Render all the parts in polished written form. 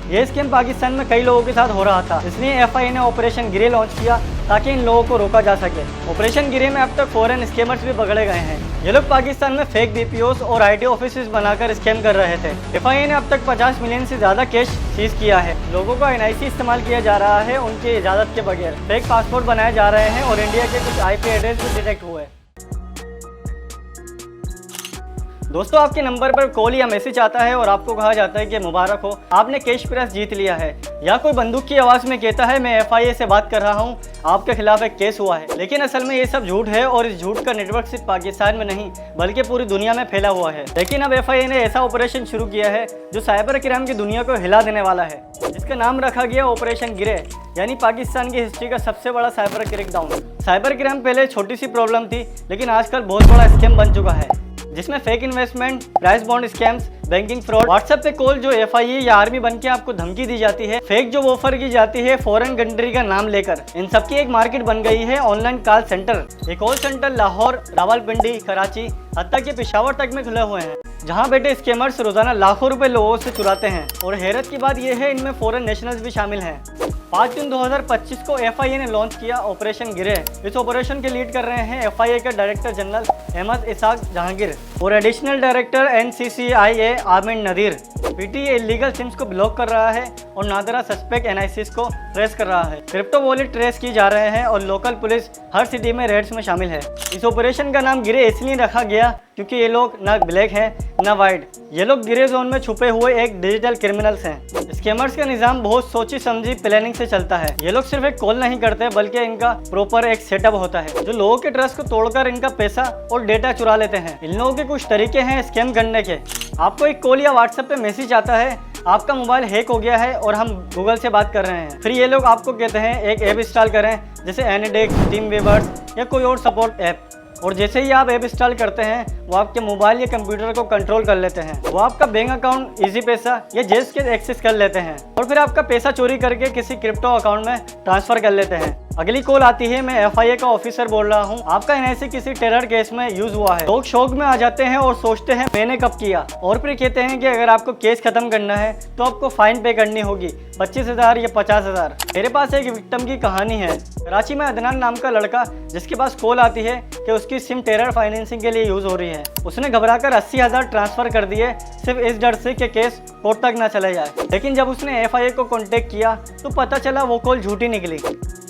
ये स्कैम पाकिस्तान में कई लोगों के साथ हो रहा था, इसलिए FIA ने ऑपरेशन गिरे लॉन्च किया ताकि इन लोगों को रोका जा सके। ऑपरेशन गिरे में अब तक फॉरेन स्कैमर्स भी पकड़े गए हैं। ये लोग पाकिस्तान में फेक BPOs और IT ऑफिस बनाकर स्कैम कर रहे थे। FIA ने अब तक 50 मिलियन से ज़्यादा कैश सीज किया है। लोगों का NIC इस्तेमाल किया जा रहा है उनकी इजाज़त के बगैर। फेक पासपोर्ट बनाए जा रहे हैं और इंडिया के कुछ IP एड्रेस भी डिटेक्ट हुए। दोस्तों, आपके नंबर पर कॉल या मैसेज आता है और आपको कहा जाता है कि मुबारक हो, आपने कैश प्राइज जीत लिया है। या कोई बंदूक की आवाज़ में कहता है मैं FIA से बात कर रहा हूँ, आपके खिलाफ एक केस हुआ है। लेकिन असल में ये सब झूठ है और इस झूठ का नेटवर्क सिर्फ पाकिस्तान में नहीं बल्कि पूरी दुनिया में फैला हुआ है। लेकिन अब FIA ने ऐसा ऑपरेशन शुरू किया है जो साइबर क्राइम की दुनिया को हिला देने वाला है, जिसका नाम रखा गया ऑपरेशन गिरे, यानी पाकिस्तान की हिस्ट्री का सबसे बड़ा साइबर क्रैकडाउन। साइबर क्राइम पहले छोटी सी प्रॉब्लम थी, लेकिन आजकल बहुत बड़ा स्कैम बन चुका है, जिसमें fake investment, price bond scams, banking fraud, WhatsApp पे कॉल जो FIA या आर्मी बन के आपको धमकी दी जाती है, फेक जॉब ऑफर की जाती है फॉरेन कंट्री का नाम लेकर। इन सबकी एक मार्केट बन गई है ऑनलाइन कॉल सेंटर। ये कॉल सेंटर लाहौर, रावलपिंडी, कराची, हत्ता कि पेशावर तक में खुले हुए हैं, जहां बैठे स्कैमर्स रोजाना लाखों रुपए लोगों से चुराते हैं। और हैरत की बात यह है, इनमें फॉरेन नेशनल्स भी शामिल हैं। 5 जून 2025 को FIA ने लॉन्च किया ऑपरेशन गिरे। इस ऑपरेशन के लीड कर रहे हैं FIA के डायरेक्टर जनरल अहमद इसाक जहांगीर और additional director NCCIA Aamir Nadir. PTA illegal sims को ब्लॉक कर रहा है और नादरा सस्पेक्ट NICs को ट्रेस कर रहा है। क्रिप्टो वॉलेट ट्रेस की जा रहे हैं और लोकल पुलिस हर सिटी में रेड्स में शामिल है। इस ऑपरेशन का नाम गिरे इसलिए रखा गया क्योंकि ये लोग ना ब्लैक हैं ना वाइट, ये लोग गिरे जोन में छुपे हुए एक डिजिटल क्रिमिनल्स हैं। स्कैमर्स का निजाम बहुत सोची समझी प्लानिंग से चलता है। ये लोग सिर्फ एक कॉल नहीं करते बल्कि इनका प्रॉपर एक सेटअप होता है जो लोगों के ट्रस्ट को तोड़कर इनका पैसा और डेटा चुरा लेते हैं। इन लोगों के कुछ तरीके हैं स्कैम करने के। आपको एक कॉल या व्हाट्सएप पे मैसेज आता है, आपका मोबाइल हैक हो गया है और हम गूगल से बात कर रहे हैं। फिर ये लोग आपको कहते हैं एक ऐप इंस्टॉल करें, जैसे एनीडेस्क, टीमवीवर्स या कोई और सपोर्ट ऐप। और जैसे ही आप ऐप इंस्टॉल करते हैं, वो आपके मोबाइल या कंप्यूटर को कंट्रोल कर लेते हैं। वो आपका बैंक अकाउंट, इजी पैसा या जेस के एक्सेस कर लेते हैं और फिर आपका पैसा चोरी करके किसी क्रिप्टो अकाउंट में ट्रांसफर कर लेते हैं। अगली कॉल आती है, मैं FIA का ऑफिसर बोल रहा हूँ, आपका NIC किसी टेरर केस में यूज हुआ है। लोग शौक में आ जाते हैं और सोचते हैं मैंने कब किया, और फिर कहते हैं कि अगर आपको केस खत्म करना है तो आपको फाइन पे करनी होगी 25,000 या 50,000। मेरे पास एक विक्टिम की कहानी है। कराची में अदनान नाम का लड़का, जिसके पास कॉल आती है कि उसकी सिम टेरर फाइनेंसिंग के लिए यूज हो रही है, उसने घबराकर 80,000 ट्रांसफर कर दिए सिर्फ इस डर से कि केस कोर्ट तक ना चले जाए। लेकिन जब उसने FIA को कांटेक्ट किया तो पता चला वो कॉल झूठी निकली।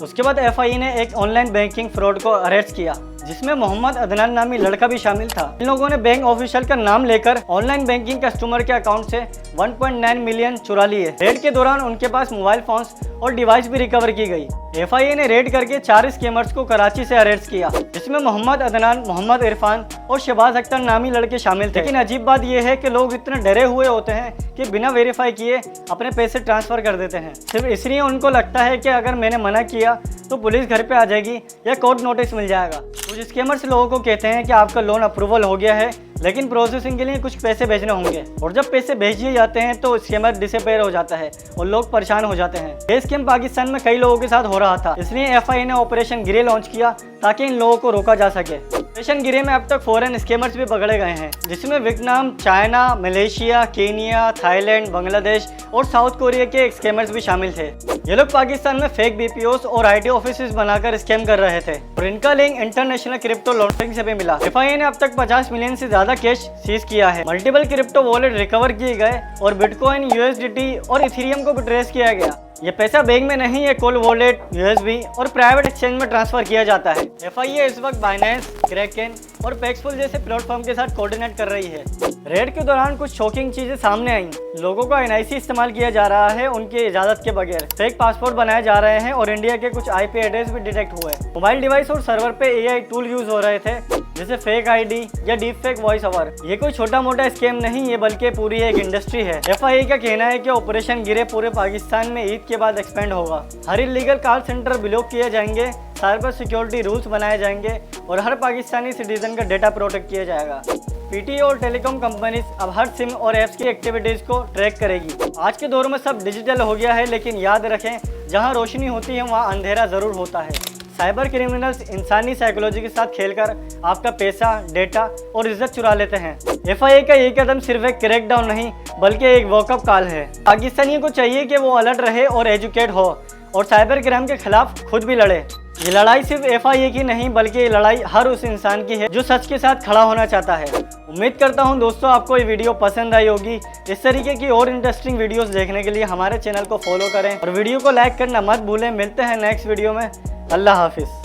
उसके बाद FIA ने एक ऑनलाइन बैंकिंग फ्रॉड को अरेस्ट किया, जिसमें मोहम्मद अदनान नामी लड़का भी शामिल था। इन लोगों ने बैंक ऑफिशियल का नाम लेकर ऑनलाइन बैंकिंग कस्टमर के अकाउंट से 1.9 मिलियन चुरा लिए। रेड के दौरान उनके पास मोबाइल फोन्स और डिवाइस भी रिकवर की गई। FIA ने रेड करके 4 स्कैमर्स को कराची से अरेस्ट किया, जिसमें मोहम्मद अदनान, मोहम्मद इरफान और शहबाज अख्तर नामी लड़के शामिल थे। लेकिन अजीब बात यह है कि लोग इतने डरे हुए होते हैं कि बिना वेरीफाई किए अपने पैसे ट्रांसफर कर देते हैं, सिर्फ इसलिए उनको लगता है कि अगर मैंने मना किया तो पुलिस घर पे आ जाएगी या कोर्ट नोटिस मिल जाएगा। कुछ स्कैमर्स लोगों को कहते हैं कि आपका लोन अप्रूवल हो गया है, लेकिन प्रोसेसिंग के लिए कुछ पैसे भेजने होंगे, और जब पैसे भेज दिए जाते हैं तो स्कैमर डिसअपीयर हो जाता है और लोग परेशान हो जाते हैं। ये स्कैम पाकिस्तान में कई लोगों के साथ हो रहा था, इसलिए FIA ने ऑपरेशन गिरे लॉन्च किया ताकि इन लोगों को रोका जा सके। ऑपरेशन गिरे में अब तक फॉरेन स्कैमर्स भी पकड़े गए हैं, जिसमें Vietnam, China, Malaysia, Kenya, Thailand, Bangladesh और साउथ कोरिया के स्कैमर्स भी शामिल थे। ये लोग पाकिस्तान में फेक BPOs और IT ऑफिस बनाकर स्कैम कर रहे थे और इनका लिंक इंटरनेशनल क्रिप्टो लॉन्ड्रिंग से भी मिला। FIA ने अब तक 50 मिलियन से ज्यादा कैश सीज किया है। मल्टीपल क्रिप्टो वॉलेट रिकवर किए गए और बिटकॉइन, USDT और इथेरियम को भी ट्रेस किया गया। ये पैसा बैंक में नहीं, ये कॉल वॉलेट, USB और प्राइवेट एक्सचेंज में ट्रांसफर किया जाता है। FIA इस वक्त बाइनेंस, क्रैकेन और पैक्सफुल जैसे प्लेटफॉर्म के साथ कोऑर्डिनेट कर रही है। रेड के दौरान कुछ शॉकिंग चीजें सामने आई। लोगों का NIC इस्तेमाल किया जा रहा है उनकी इजाजत के बगैर। फेक पासपोर्ट बनाए जा रहे हैं और इंडिया के कुछ IP एड्रेस भी डिटेक्ट हुए। मोबाइल डिवाइस और सर्वर पे AI टूल यूज हो रहे थे, जैसे फेक ID या डीप फेक वॉइस ओवर। ये कोई छोटा मोटा स्कैम नहीं, ये बल्कि पूरी एक इंडस्ट्री है। FIA का कहना है कि ऑपरेशन गिरे पूरे पाकिस्तान में ईद के बाद एक्सपेंड होगा। हर इलीगल कॉल सेंटर ब्लॉक किए जाएंगे, साइबर सिक्योरिटी रूल्स बनाए जाएंगे और हर पाकिस्तानी सिटीजन का डेटा प्रोटेक्ट किया जाएगा। PTA और टेलीकॉम कंपनीज अब हर सिम और ऐप्स की एक्टिविटीज को ट्रैक करेगी। आज के दौर में सब डिजिटल हो गया है, लेकिन याद रखें, जहां रोशनी होती है वहां अंधेरा जरूर होता है। साइबर क्रिमिनल्स इंसानी साइकोलॉजी के साथ खेलकर आपका पैसा, डेटा और इज्जत चुरा लेते हैं। FIA का ये कदम सिर्फ एक क्रैकडाउन नहीं बल्कि एक वॉकअप कॉल है। पाकिस्तानियों को चाहिए कि वो अलर्ट रहे और एजुकेट हो और साइबर क्राइम के खिलाफ खुद भी लड़े। ये लड़ाई सिर्फ FIA की नहीं बल्कि ये लड़ाई हर उस इंसान की है जो सच के साथ खड़ा होना चाहता है। उम्मीद करता हूं दोस्तों आपको ये वीडियो पसंद आई होगी। इस तरीके की और इंटरेस्टिंग वीडियोस देखने के लिए हमारे चैनल को फॉलो करें और वीडियो को लाइक करना मत भूलें। मिलते हैं नेक्स्ट वीडियो में। अल्लाह हाफिज़।